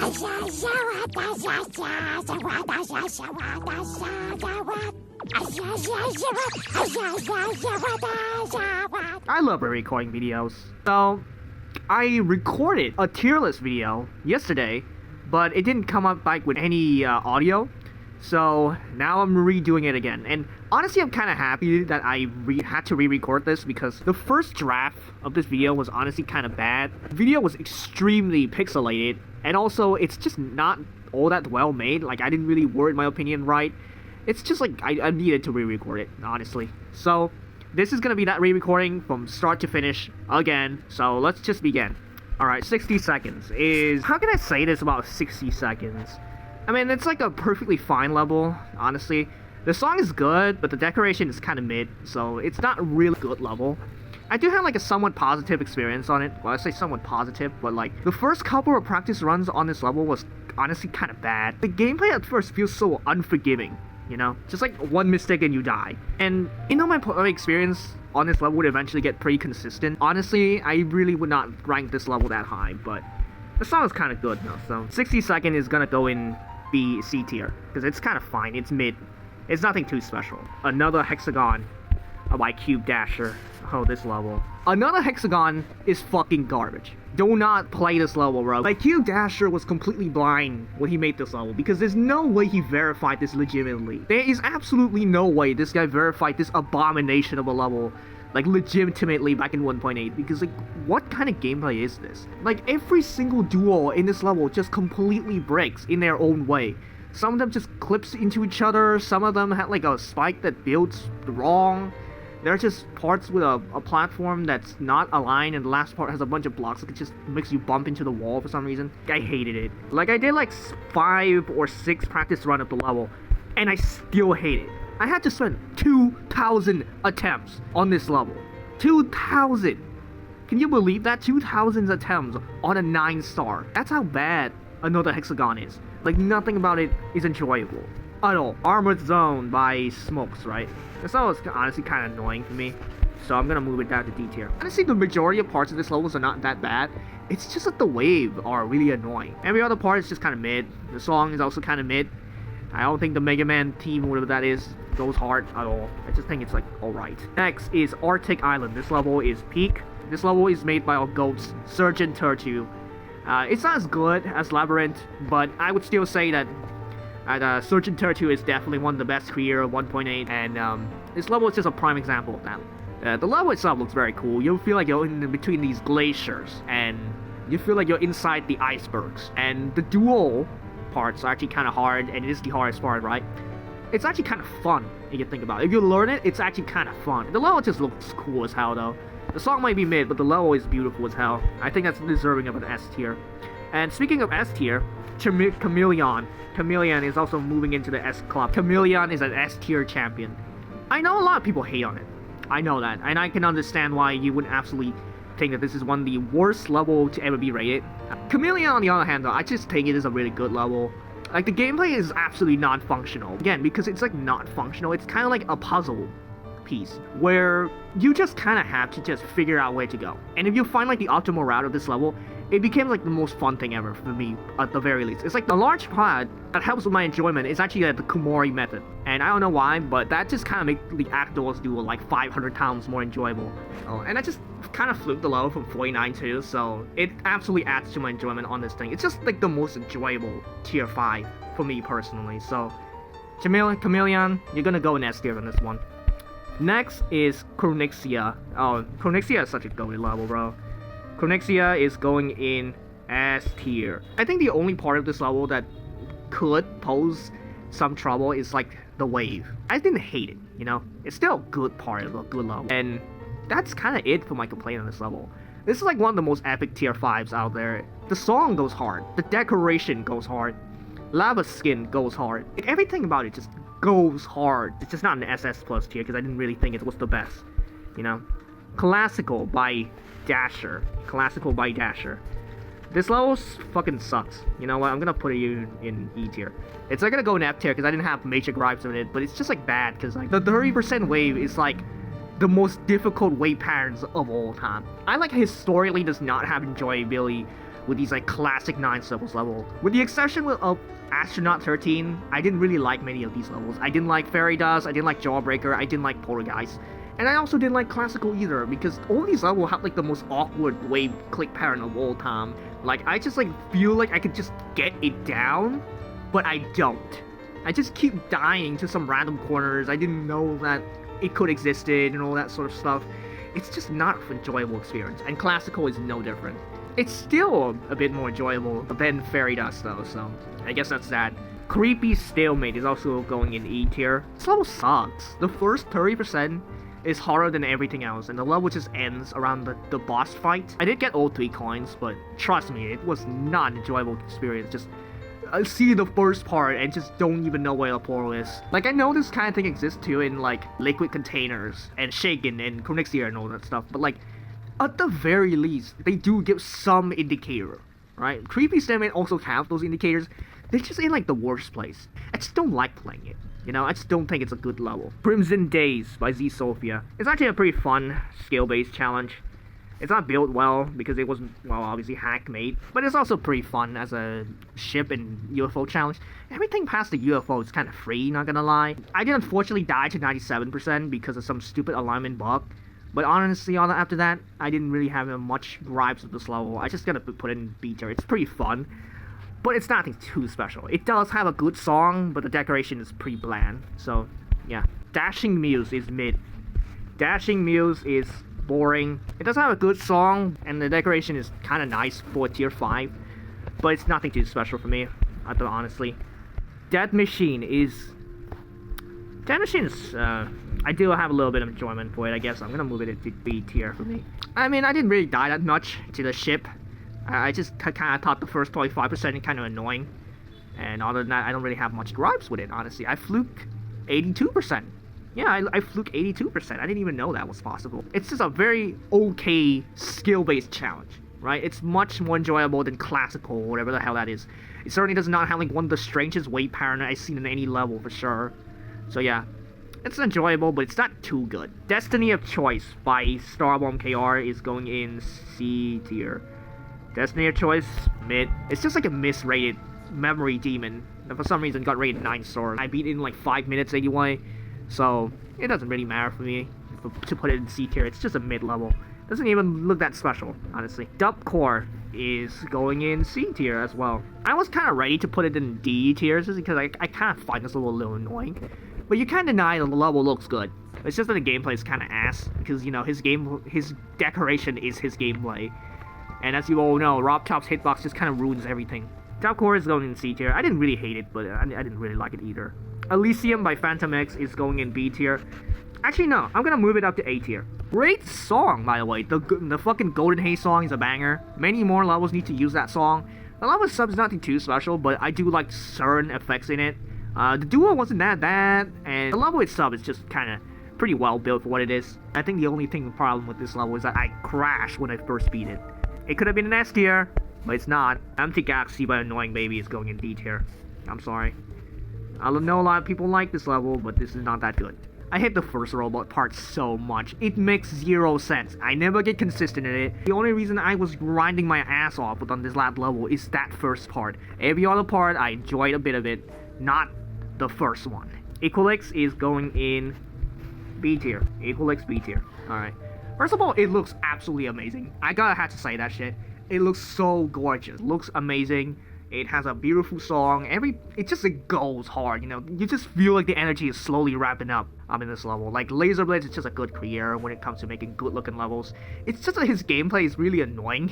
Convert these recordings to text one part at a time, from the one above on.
I love re-recording videos. So, I recorded a tier list video yesterday, but it didn't come up like with any audio. So now I'm redoing it again, and honestly I'm kind of happy that I had to re-record this because the first draft of this video was honestly kind of bad. The video was extremely pixelated, and also it's just not all that well made. Like, I didn't really word my opinion right. It's just like I needed to re-record it, honestly. So this is gonna be that re-recording from start to finish again. So let's just begin. Alright, 60 seconds is... How can I say this about 60 seconds? I mean, it's like a perfectly fine level, honestly. The song is good, but the decoration is kind of mid, so it's not a really good level. I do have like a somewhat positive experience on it. Well, I say somewhat positive, but like the first couple of practice runs on this level was honestly kind of bad. The gameplay at first feels so unforgiving, you know? Just like one mistake and you die. And you know, my experience on this level would eventually get pretty consistent. Honestly, I really would not rank this level that high, but the song is kind of good though. So 60 second is gonna go in B, C tier, because it's kind of fine. It's mid. It's nothing too special. Another hexagon by Cube Dasher. Oh, this level. Another hexagon is fucking garbage. Do not play this level, bro. Like, Cube Dasher was completely blind when he made this level, because there's no way he verified this legitimately. There is absolutely no way this guy verified this abomination of a level, like, legitimately back in 1.8, because, like, what kind of gameplay is this? Like, every single duel in this level just completely breaks in their own way. Some of them just clips into each other, some of them had, like, a spike that builds wrong. There are just parts with a platform that's not aligned, and the last part has a bunch of blocks that just makes you bump into the wall for some reason. I hated it. Like, I did, like, 5 or 6 practice run of the level, and I still hate it. I had to spend 2,000 attempts on this level. 2,000! Can you believe that? 2,000 attempts on a 9-star. That's how bad another hexagon is. Like, nothing about it is enjoyable at all. Armored Zone by Smokes, right? This level is honestly kind of annoying for me, so I'm gonna move it down to D tier. Honestly, the majority of parts of this levels are not that bad. It's just that the wave are really annoying. Every other part is just kind of mid. The song is also kind of mid. I don't think the Mega Man team, whatever that is, goes hard at all. I just think it's like alright. Next is Arctic Island. This level is peak. This level is made by our goats, Surgeon Turtle. It's not as good as Labyrinth, but I would still say that Surgeon Turtle is definitely one of the best creator of 1.8, and this level is just a prime example of that. The level itself looks very cool. You'll feel like you're in between these glaciers, and you feel like you're inside the icebergs. And the duel parts are actually kind of hard, and it is the hardest part, right? It's actually kind of fun, if you think about it. If you learn it, it's actually kind of fun. The level just looks cool as hell, though. The song might be mid, but the level is beautiful as hell. I think that's deserving of an S tier. And speaking of S tier, Chameleon. Chameleon is also moving into the S club. Chameleon is an S tier champion. I know a lot of people hate on it. I know that, and I can understand why you would absolutely think that this is one of the worst level to ever be rated. Chameleon, on the other hand, though, I just think it is a really good level. Like, the gameplay is absolutely non-functional. Again, because it's like not functional, it's kind of like a puzzle piece where you just kind of have to just figure out where to go. And if you find like the optimal route of this level, it became like the most fun thing ever for me, at the very least. It's like the large part that helps with my enjoyment is actually the Kumori method. And I don't know why, but that just kind of makes the Outdoors duel like 500 times more enjoyable. Oh, and I just kind of fluked the level from 49 too, so it absolutely adds to my enjoyment on this thing. It's just like the most enjoyable tier 5 for me personally. So, Chameleon, you're gonna go in S tier on this one. Next is Chronixia. Oh, Chronixia is such a goated level, bro. Chronixia is going in S tier. I think the only part of this level that could pose some trouble is like the wave. I didn't hate it, you know? It's still a good part of a good level. And that's kind of it for my complaint on this level. This is like one of the most epic tier 5s out there. The song goes hard. The decoration goes hard. Lava Skin goes hard. Like, everything about it just goes hard. It's just not an SS plus tier because I didn't really think it was the best, you know? Classical by Dasher. Classical by Dasher. This level fucking sucks. You know what? I'm gonna put it in E tier. It's not gonna go in F tier because I didn't have major gripes with it, but it's just like bad because like the 30% wave is like the most difficult wave patterns of all time. I like historically does not have enjoyability with these like classic 9 levels level. With the exception of Astronaut 13, I didn't really like many of these levels. I didn't like Fairy Dust, I didn't like Jawbreaker, I didn't like Poltergeist. And I also didn't like Classical either, because all these levels have like the most awkward wave click pattern of all time. Like, I just like feel like I could just get it down, but I don't. I just keep dying to some random corners. I didn't know that it could existed and all that sort of stuff. It's just not an enjoyable experience, and Classical is no different. It's still a bit more enjoyable than Fairy Dust though, so I guess that's that. Creepy Stalemate is also going in E tier. This level sucks. The first 30% is harder than everything else, and the level just ends around the boss fight. I did get all 3 coins, but trust me, it was not an enjoyable experience. Just see the first part and just don't even know where the portal is. Like, I know this kind of thing exists too in like liquid containers and Shaken and Chronixia and all that stuff, but like at the very least they do give some indicator, right? Creepy Stalemate also have those indicators. They're just in like the worst place. I just don't like playing it. You know, I just don't think it's a good level. Crimson Days by Z Sophia. It's actually a pretty fun skill-based challenge. It's not built well because it wasn't, well, obviously hack-made, but it's also pretty fun as a ship and UFO challenge. Everything past the UFO is kind of free, not gonna lie. I did unfortunately die to 97% because of some stupid alignment bug, but honestly, after that, I didn't really have much gripes with this level. I just gotta put it in B tier. It's pretty fun, but it's nothing too special. It does have a good song, but the decoration is pretty bland, so yeah. Dashing Muse is mid. Dashing Muse is boring. It does have a good song, and the decoration is kind of nice for tier 5, but it's nothing too special for me, honestly. Death Machine is... I do have a little bit of enjoyment for it, I guess. I'm gonna move it to B tier for me. I mean, I didn't really die that much to the ship. I just kind of thought the first 25% is kind of annoying. And other than that, I don't really have much gripes with it, honestly. I fluke 82%. Yeah, I fluke 82%. I didn't even know that was possible. It's just a very okay skill-based challenge, right? It's much more enjoyable than Classical, whatever the hell that is. It certainly does not have like one of the strangest wave pattern I've seen in any level for sure. So yeah, it's enjoyable, but it's not too good. Destiny of Choice by Starbomb KR is going in C tier. Destiny of Choice, mid. It's just like a misrated memory demon that for some reason got rated 9 stars. I beat it in like 5 minutes anyway, so it doesn't really matter for me to put it in C tier. It's just a mid level. Doesn't even look that special, honestly. Dub Core is going in C tier as well. I was kind of ready to put it in D tier just because I kind of find this level a little annoying. But you can't deny that the level looks good. It's just that the gameplay is kind of ass because, you know, his decoration is his gameplay. And as you all know, Rob Top's hitbox just kind of ruins everything. Top Core is going in C tier. I didn't really hate it, but I didn't really like it either. Elysium by Phantom X is going in B tier. Actually, no. I'm gonna move it up to A tier. Great song, by the way. The fucking Golden Haze song is a banger. Many more levels need to use that song. The level sub is nothing too special, but I do like certain effects in it. The duo wasn't that bad, and the level itself is just kind of pretty well built for what it is. I think the only problem with this level is that I crashed when I first beat it. It could have been an S tier, but it's not. Empty Galaxy by Annoying Baby is going in D tier. I'm sorry. I know a lot of people like this level, but this is not that good. I hate the first robot part so much. It makes 0 sense. I never get consistent in it. The only reason I was grinding my ass off on this last level is that first part. Every other part, I enjoyed a bit of it. Not the first one. Equalix is going in B tier. Equalix B tier. Alright. First of all, it looks absolutely amazing. I gotta have to say that shit. It looks so gorgeous. Looks amazing. It has a beautiful song. It just goes hard, you know. You just feel like the energy is slowly wrapping up in this level. Like, Laser Blades is just a good creator when it comes to making good looking levels. It's just that his gameplay is really annoying.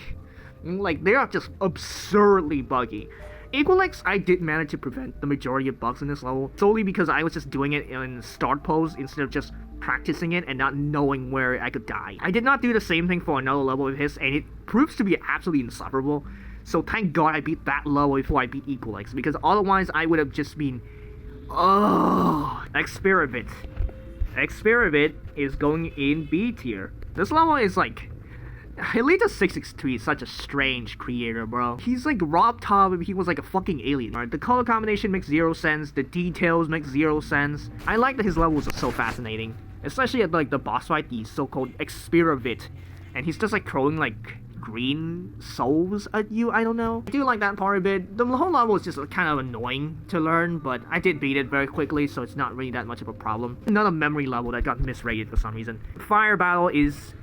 Like, they are just absurdly buggy. Equalix, I did manage to prevent the majority of bugs in this level, solely because I was just doing it in start pose instead of just practicing it and not knowing where I could die. I did not do the same thing for another level of his, and it proves to be absolutely insufferable. So thank God I beat that level before I beat Equalix, because otherwise I would have just been... Oh, Experiment. Experiment is going in B tier. This level is like... Elita 663 is such a strange creator, bro. He's like Rob Top if he was like a fucking alien. Right? The color combination makes 0 sense. The details make 0 sense. I like that his levels are so fascinating. Especially at like the boss fight, the so-called Experiment. And he's just like throwing like green souls at you. I don't know. I do like that part a bit. The whole level is just kind of annoying to learn, but I did beat it very quickly, so it's not really that much of a problem. Another memory level that got misrated for some reason. Fire Battle is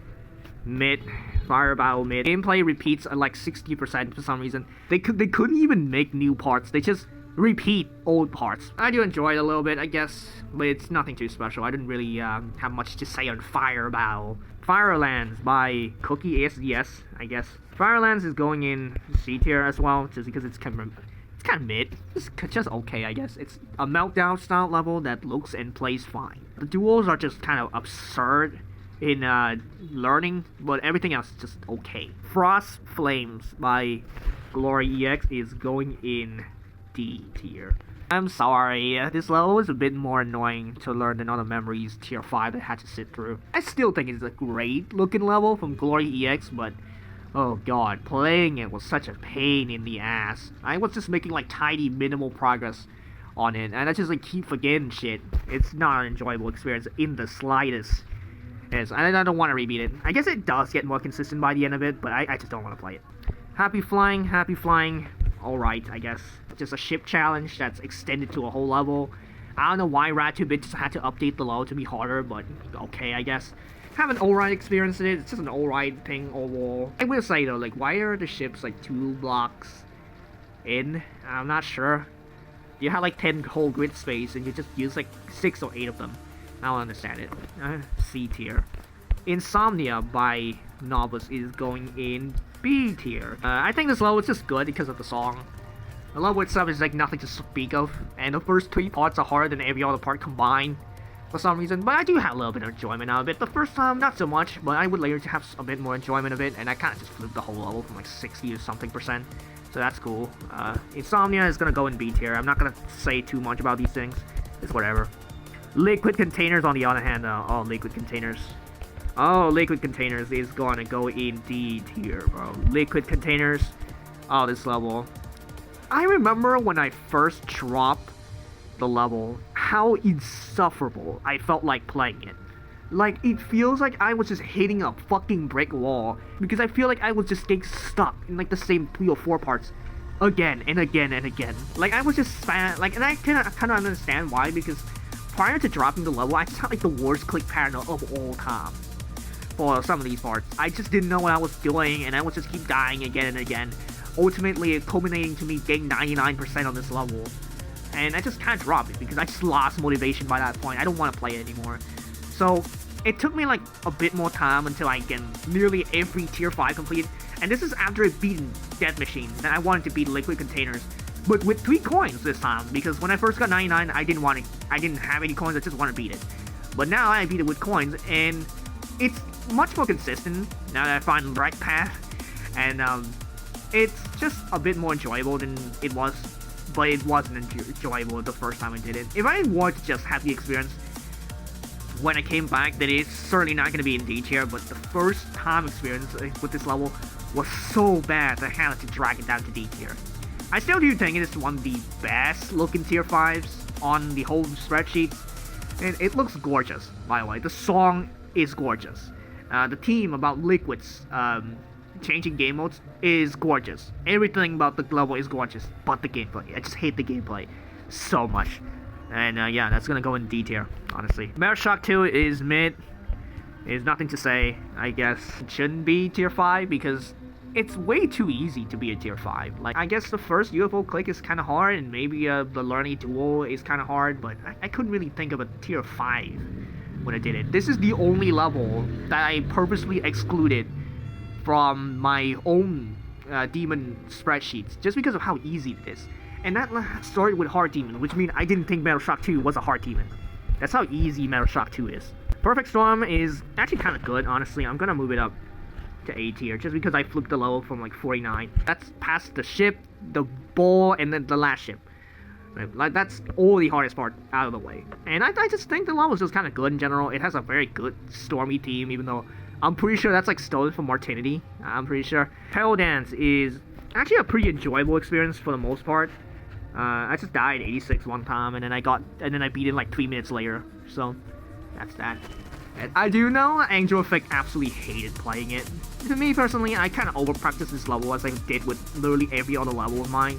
mid. Fire Battle mid. Gameplay repeats at like 60% for some reason. They couldn't even make new parts. They just repeat old parts. I do enjoy it a little bit, I guess, but it's nothing too special. I didn't really have much to say on Fire Battle. Firelands by Cookie ASDS, I guess. Firelands is going in C tier as well, just because it's kind of mid. It's just okay, I guess. It's a Meltdown style level that looks and plays fine. The duels are just kind of absurd in learning, but everything else is just okay. Frost Flames by Glory EX is going in D tier. I'm sorry, this level is a bit more annoying to learn than other memories tier 5 that I had to sit through. I still think it's a great looking level from Glory EX, but oh god, playing it was such a pain in the ass. I was just making like tiny minimal progress on it, and I just like keep forgetting shit. It's not an enjoyable experience in the slightest. Yes, I don't want to rebeat it. I guess it does get more consistent by the end of it, but I just don't want to play it. Happy flying. Alright, I guess. Just a ship challenge that's extended to a whole level. I don't know why Rad2Bit just had to update the level to be harder, but okay, I guess. Have an alright experience in it. It's just an alright thing overall. I will say though, like, why are the ships like 2 blocks in? I'm not sure. You have like 10 whole grid space and you just use like 6 or 8 of them. I don't understand it. C tier. Insomnia by Novus is going in B tier. I think this level is just good because of the song. The level itself is like nothing to speak of, and the first 3 parts are harder than every other part combined for some reason, but I do have a little bit of enjoyment out of it. The first time, not so much, but I would later to have a bit more enjoyment of it, and I kind of just flipped the whole level from like 60 or something %, so that's cool. Insomnia is gonna go in B tier. I'm not gonna say too much about these things. It's whatever. Liquid Containers, on the other hand, Liquid Containers. Oh, Liquid Containers is gonna go in D tier, bro. Liquid Containers. Oh, this level. I remember when I first dropped the level, how insufferable I felt like playing it. Like, it feels like I was just hitting a fucking brick wall, because I feel like I was just getting stuck in like the same 3 or 4 parts again and again and again. Like, I was just like, and I kind of understand why, because prior to dropping the level, I just had like the worst click pattern of all time for some of these parts. I just didn't know what I was doing, and I would just keep dying again and again, ultimately culminating to me getting 99% on this level. And I just kind of dropped it because I just lost motivation by that point. I don't want to play it anymore. So it took me like a bit more time until I get nearly every tier 5 completed. And this is after beating Death Machine, and I wanted to beat Liquid Containers, but with 3 coins this time, because when I first got 99, I didn't have any coins. I just want to beat it. But now I beat it with coins, and it's much more consistent now that I find the right path, and it's just a bit more enjoyable than it was, but it wasn't enjoyable the first time I did it. If I wanted to just have the experience when I came back, then it's certainly not going to be in D tier, but the first time experience with this level was so bad that I had to drag it down to D tier. I still do think it is one of the best looking tier 5s on the whole spreadsheet, and it looks gorgeous, by the way. The song is gorgeous. The theme about Liquid's changing game modes is gorgeous. Everything about the level is gorgeous, but the gameplay. I just hate the gameplay so much. And yeah, that's gonna go in D tier, honestly. Metal Shock 2 is mid. There's nothing to say, I guess. It shouldn't be tier 5 because it's way too easy to be a tier 5. Like, I guess the first UFO click is kind of hard, and maybe the learning duel is kind of hard, but I couldn't really think of a tier 5 when I did it. This is the only level that I purposely excluded from my own demon spreadsheets, just because of how easy it is. And that started with hard demon, which means I didn't think Metal Shock 2 was a hard demon. That's how easy Metal Shock 2 is. Perfect Storm is actually kind of good, honestly. I'm gonna move it up to A tier, just because I flipped the level from like 49. That's past the ship, the ball, and then the last ship. Like, that's all the hardest part out of the way. And I just think the level is just kind of good in general. It has a very good stormy theme, even though I'm pretty sure that's like stolen from Martinity. I'm pretty sure. Hell Dance is actually a pretty enjoyable experience for the most part. I just died 86 one time, and then I beat it like 3 minutes later. So that's that. And I do know Angel Effect absolutely hated playing it. To me personally, I kind of over-practiced this level as I did with literally every other level of mine.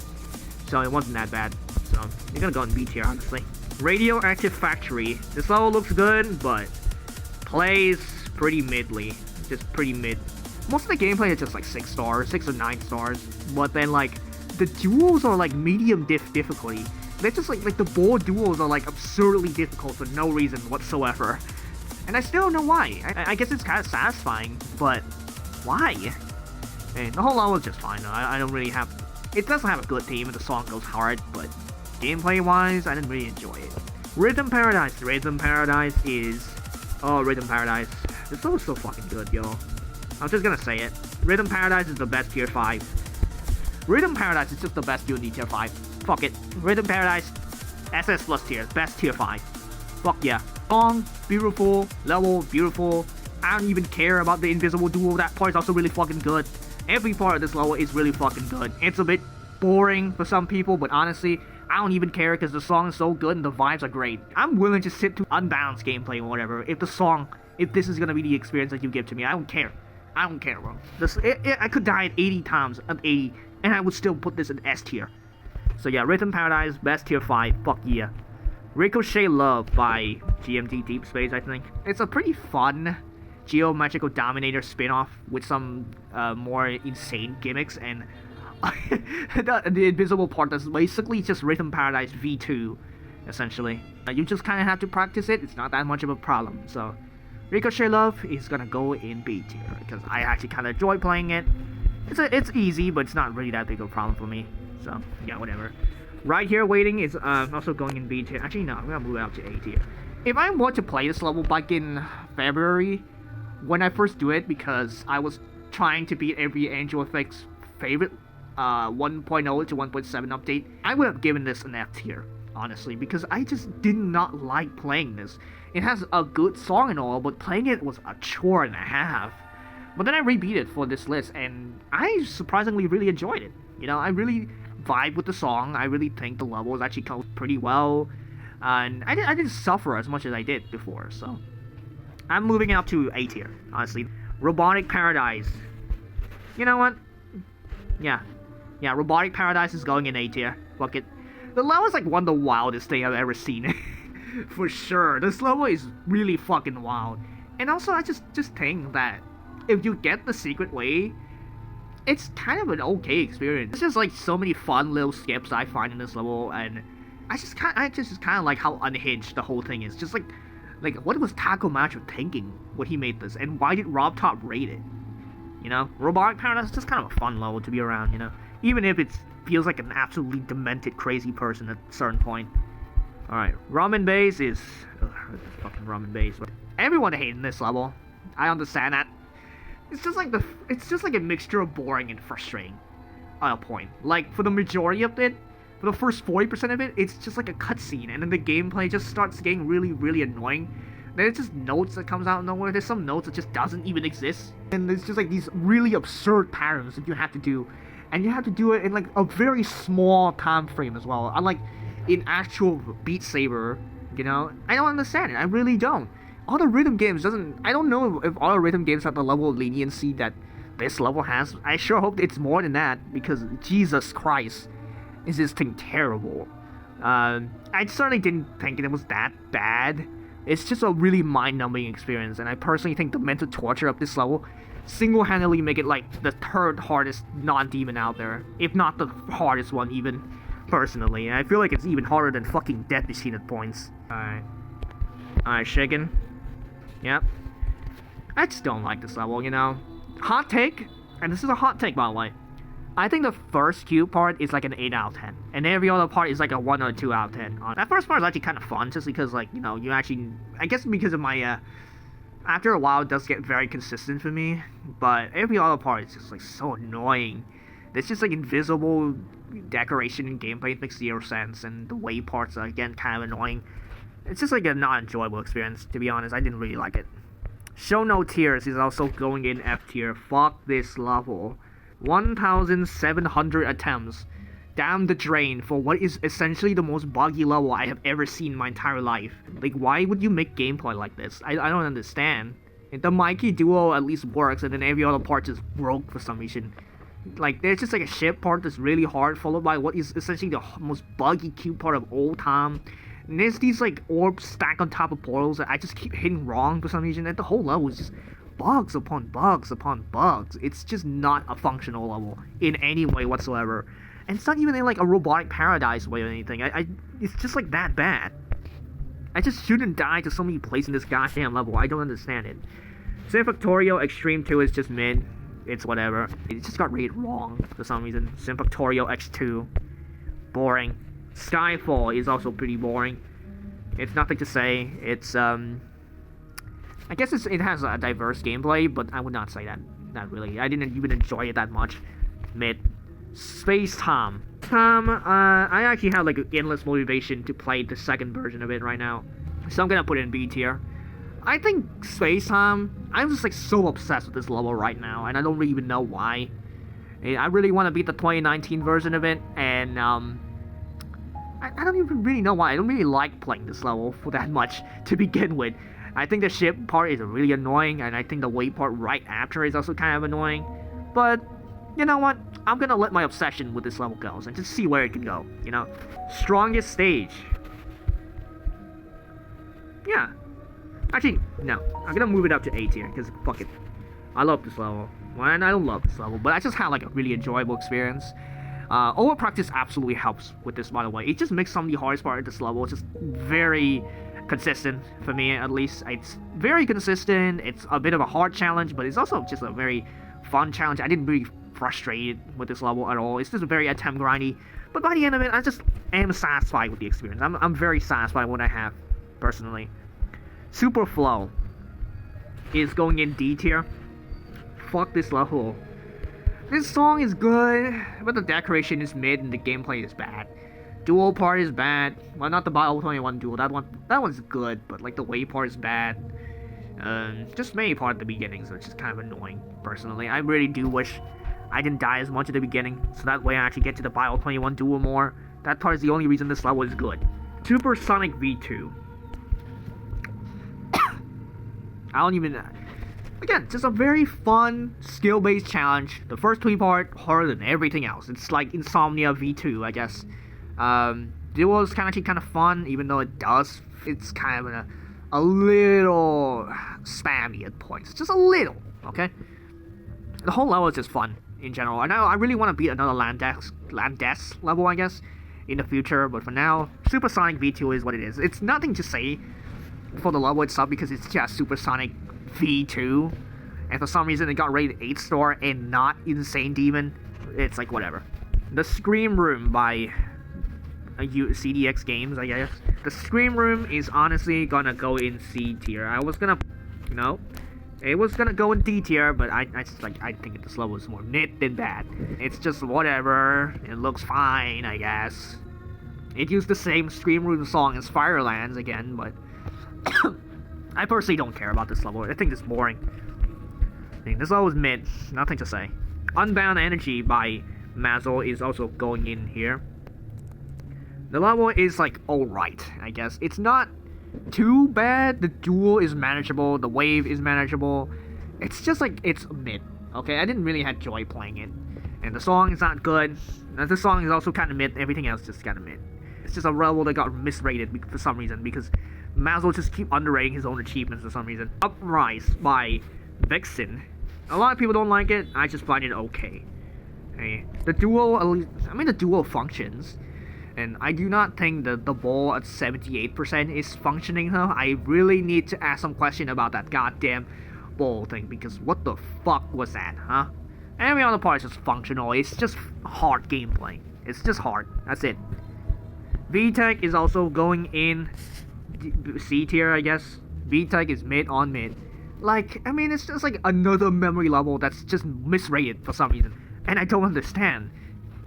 So it wasn't that bad. So you're gonna go in B tier, honestly. Radioactive Factory. This level looks good, but plays pretty midly. Just pretty mid. Most of the gameplay is just like 6 stars, 6 or 9 stars. But then like the duels are like medium difficulty. They're just like the board duels are like absurdly difficult for no reason whatsoever. And I still don't know why. I guess it's kind of satisfying, but why? And the whole level is just fine though. I don't really have... It doesn't have a good theme and the song goes hard, but gameplay-wise, I didn't really enjoy it. Rhythm Paradise. Rhythm Paradise is... Oh, Rhythm Paradise. This level's so fucking good, yo. I'm just gonna say it. Rhythm Paradise is the best tier 5. Rhythm Paradise is just the best UND tier 5. Fuck it. Rhythm Paradise, SS plus tier. Best tier 5. Fuck yeah. Song, beautiful. Level, beautiful. I don't even care about the invisible duel. That part is also really fucking good. Every part of this level is really fucking good. It's a bit boring for some people, but honestly, I don't even care because the song is so good and the vibes are great. I'm willing to sit to unbalanced gameplay or whatever. If this is gonna be the experience that you give to me, I don't care. I don't care, bro. I could die at 80 times at 80, and I would still put this in S tier. So yeah, Rhythm Paradise, best tier 5. Fuck yeah. Ricochet Love by GMT Deep Space, I think. It's a pretty fun Geometrical Dominator spin-off with some more insane gimmicks, and the invisible part that's basically just Rhythm Paradise V2, essentially. You just kind of have to practice it. It's not that much of a problem. So Ricochet Love is gonna go in B tier because I actually kind of enjoy playing it. It's easy, but it's not really that big of a problem for me. So yeah, whatever. Right Here Waiting is also going in B tier. Actually, no, I'm gonna move it up to A tier. If I were to play this level back in February, when I first do it, because I was trying to beat every Angel Effects favorite 1.0 to 1.7 update, I would have given this an F tier, honestly, because I just did not like playing this. It has a good song and all, but playing it was a chore and a half. But then I rebeat it for this list, and I surprisingly really enjoyed it. You know, I really vibe with the song. I really think the levels actually go pretty well, and I didn't suffer as much as I did before, so I'm moving it up to A tier, honestly. Robotic Paradise. You know what? Yeah, Robotic Paradise is going in A tier. Fuck it. The level is like one of the wildest thing I've ever seen. For sure. This level is really fucking wild. And also, I just think that if you get the secret way, it's kind of an okay experience. It's just like so many fun little skips I find in this level, and I just kind of like how unhinged the whole thing is. Just like what was Taco Macho thinking when he made this, and why did Rob Top rate it? You know, Robotic Paradise is just kind of a fun level to be around, you know, even if it feels like an absolutely demented, crazy person at a certain point. Alright, Ramen Base is... fucking Ramen Base. Everyone hating this level. I understand that. It's just like a mixture of boring and frustrating at a point. Like, for the majority of it, for the first 40% of it, it's just like a cutscene, and then the gameplay just starts getting really, really annoying. There's just notes that comes out of nowhere. There's some notes that just doesn't even exist. And there's just like these really absurd patterns that you have to do. And you have to do it in like a very small time frame as well. Unlike in actual Beat Saber, you know? I don't understand it. I really don't. All the rhythm games I don't know if all the rhythm games have the level of leniency that this level has. I sure hope it's more than that, because Jesus Christ, is this thing terrible. I certainly didn't think it was that bad. It's just a really mind-numbing experience, and I personally think the mental torture of this level single-handedly make it like the third hardest non-demon out there, if not the hardest one even, personally. And I feel like it's even harder than fucking Death Machine at points. Alright, Shaken. Yep. I just don't like this level, you know. Hot take, and this is a hot take by the way. I think the first cube part is like an 8 out of 10. And every other part is like a 1 or 2 out of 10. That first part is actually kind of fun, just because, like, you know, you actually... I guess because of my, after a while, it does get very consistent for me. But every other part is just, like, so annoying. There's just, like, invisible decoration and gameplay. It makes 0 sense. And the way parts are, again, kind of annoying. It's just, like, a not enjoyable experience, to be honest. I didn't really like it. Show No Tears is also going in F tier. Fuck this level. 1,700 attempts down the drain for what is essentially the most buggy level I have ever seen in my entire life. Like, why would you make gameplay like this? I don't understand. And the Mikey duo at least works, and then every other part just broke for some reason. Like, there's just like a ship part that's really hard, followed by what is essentially the most buggy cube part of all time. And there's these like orbs stacked on top of portals that I just keep hitting wrong for some reason, and the whole level is just bugs upon bugs upon bugs. It's just not a functional level in any way whatsoever. And it's not even in like a robotic paradise way or anything. It's just like that bad. I just shouldn't die to so many places in this goddamn level. I don't understand it. Sim Factorio Extreme 2 is just mid. It's whatever. It just got rated wrong for some reason. Sim Factorio X2. Boring. Skyfall is also pretty boring. It's nothing to say. It's, I guess it has a diverse gameplay, but I would not say that. Not really. I didn't even enjoy it that much. Mid. Space Time. I actually have like endless motivation to play the second version of it right now. So I'm gonna put it in B tier. I think Space Time, I'm just like so obsessed with this level right now, and I don't really even know why. I really want to beat the 2019 version of it, and I don't even really know why. I don't really like playing this level for that much to begin with. I think the ship part is really annoying, and I think the wait part right after is also kind of annoying. But, you know what? I'm gonna let my obsession with this level go, and just see where it can go, you know? Strongest stage. Yeah. Actually, no. I'm gonna move it up to A tier, because fuck it. I love this level. Well, and I don't love this level, but I just had like a really enjoyable experience. Over practice absolutely helps with this, by the way. It just makes some of the hardest part of this level just very consistent, for me at least. It's very consistent. It's a bit of a hard challenge, but it's also just a very fun challenge. I didn't really frustrated with this level at all. It's just very attempt grindy, but by the end of it, I just am satisfied with the experience. I'm very satisfied with what I have, personally. Super Flow is going in D tier. Fuck this level. This song is good, but the decoration is mid and the gameplay is bad. Duel part is bad. Well, not the Battle 21 duel. That one's good, but like the way part is bad. Just maybe part at the beginning, so it's just kind of annoying. Personally, I really do wish I didn't die as much at the beginning, so that way I actually get to the Battle 21 duel more. That part is the only reason this level is good. Super Sonic V2. I don't even. Again, just a very fun, skill-based challenge. The first 3 part harder than everything else. It's like Insomnia V2, I guess. Duel is actually kind of fun, even though it's kind of a little spammy at points. Just a little, okay? The whole level is just fun in general. I really want to beat another Landes level, I guess, in the future. But for now, Super Sonic V2 is what it is. It's nothing to say for the level itself because it's just Super Sonic V2, and for some reason it got rated 8-star and not Insane Demon. It's like whatever. The Scream Room by CDX Games, I guess. The Scream Room is honestly gonna go in C tier. I was gonna, you know, it was gonna go in D tier, but I think this level is more mid than bad. It's just whatever. It looks fine, I guess. It used the same Scream Room song as Firelands again, but I personally don't care about this level. I think it's boring. I mean, this level is mid. Nothing to say. Unbound Energy by Mazel is also going in here. The level is like alright, I guess. It's not too bad. The duel is manageable. The wave is manageable. It's just like, it's mid. Okay, I didn't really have joy playing it. And the song is not good. And the song is also kind of mid. Everything else just kind of mid. It's just a level that got misrated for some reason, because Mazel just keep underrating his own achievements for some reason. Uprise by Vixen. A lot of people don't like it. I just find it okay. Hey, the duel, the duel functions. And I do not think that the ball at 78% is functioning, huh? I really need to ask some question about that goddamn ball thing, because what the fuck was that, huh? Every other part is just functional. It's just hard gameplay. It's just hard. That's it. VTech is also going in C tier, I guess. VTech is mid on mid. Like, I mean, it's just like another memory level that's just misrated for some reason. And I don't understand.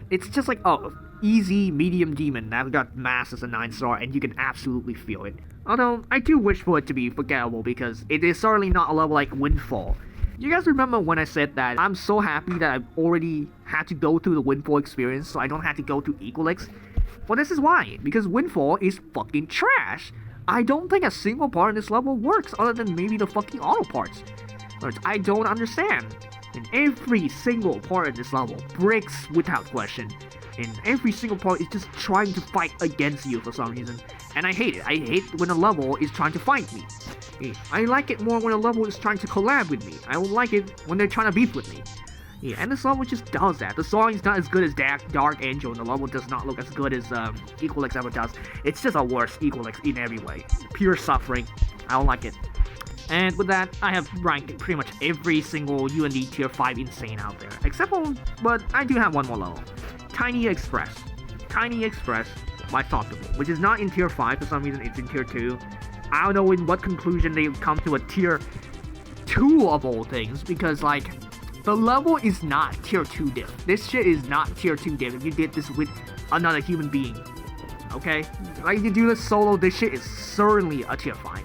It's just like, oh, easy medium demon that got mass as a 9-star, and you can absolutely feel it. Although, I do wish for it to be forgettable, because it is certainly not a level like Windfall. You guys remember when I said that I'm so happy that I've already had to go through the Windfall experience so I don't have to go through Equalix? Well, this is why. Because Windfall is fucking trash. I don't think a single part in this level works other than maybe the fucking auto parts. I don't understand. In every single part of this level breaks without question. And every single part is just trying to fight against you for some reason. And I hate it. I hate when a level is trying to fight me. I like it more when a level is trying to collab with me. I don't like it when they're trying to beef with me. And this level just does that. The song is not as good as Dark Angel, and the level does not look as good as Equalix ever does. It's just a worse Equalix in every way. Pure suffering. I don't like it. And with that, I have ranked pretty much every single UND Tier 5 insane out there. Except for, but I do have one more level. Tiny Express. Tiny Express by Thoughtable, which is not in Tier 5 for some reason, it's in Tier 2. I don't know in what conclusion they come to a Tier 2 of all things, because, like, the level is not Tier 2 diff. This shit is not Tier 2 diff if you did this with another human being. Okay? Like, if you do this solo, this shit is certainly a Tier 5.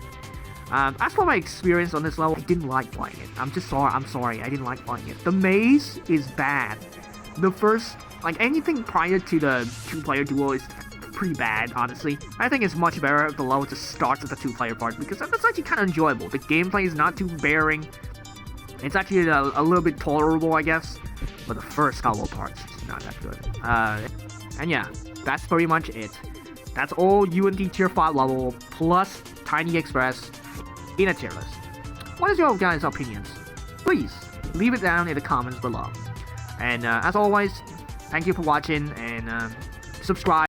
As for my experience on this level, I didn't like playing it. I'm sorry, I didn't like playing it. The maze is bad. The first, like, anything prior to the 2-player duo is pretty bad, honestly. I think it's much better if the level just starts with the 2-player part, because that's actually kind of enjoyable. The gameplay is not too bearing. It's actually a little bit tolerable, I guess. But the first couple of parts is not that good. And yeah, that's pretty much it. That's all UND Tier 5 level, plus Tiny Express in a tier list. What is your guys' opinions? Please leave it down in the comments below. And as always, thank you for watching, and subscribe.